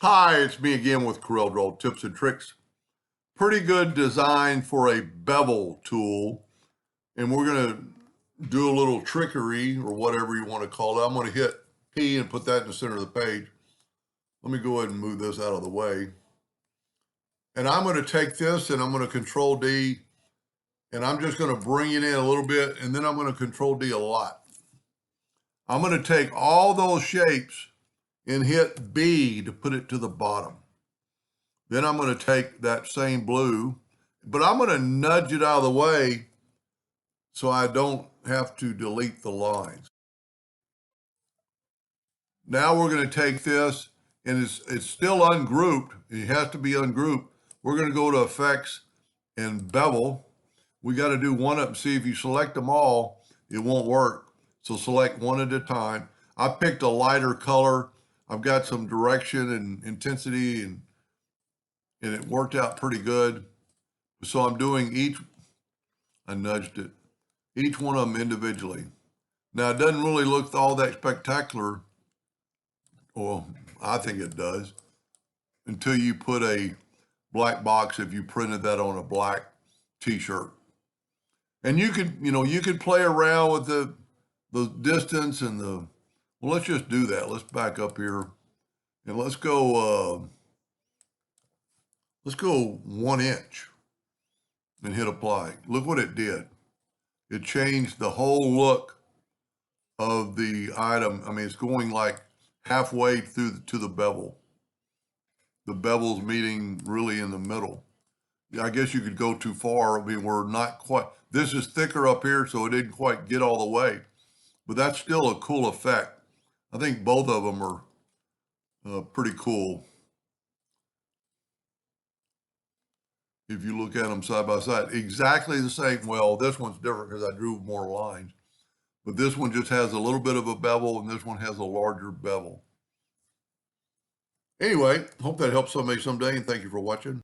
Hi, it's me again with Corel Draw Tips and Tricks. Pretty good design for a bevel tool. And we're going to do a little trickery or whatever you want to call it. I'm going to hit P and put that in the center of the page. Let me go ahead and move this out of the way. And I'm going to take this and I'm going to Control D and I'm just going to bring it in a little bit and then I'm going to Control D a lot. I'm going to take all those shapes and hit B to put it to the bottom. Then I'm going to take that same blue, but I'm going to nudge it out of the way so I don't have to delete the lines. Now we're going to take this, and it's still ungrouped. It has to be ungrouped. We're going to go to Effects and Bevel. We got to do one up. See, if you select them all, it won't work. So select one at a time. I picked a lighter color. I've got some direction and intensity, and it worked out pretty good. So I'm doing I nudged it, each one of them individually. Now it doesn't really look all that spectacular. Well, I think it does, until you put a black box if you printed that on a black t-shirt. And you could play around with the distance and well, let's just do that. Let's back up here and let's go 1 inch and hit apply. Look what it did. It changed the whole look of the item. I mean, it's going like halfway through to the bevel. The bevel's meeting really in the middle. I guess you could go too far. I mean, we're not quite, this is thicker up here, so it didn't quite get all the way, but that's still a cool effect. I think both of them are pretty cool. If you look at them side by side, exactly the same. Well, this one's different because I drew more lines, but this one just has a little bit of a bevel and this one has a larger bevel. Anyway, hope that helps somebody someday, and thank you for watching.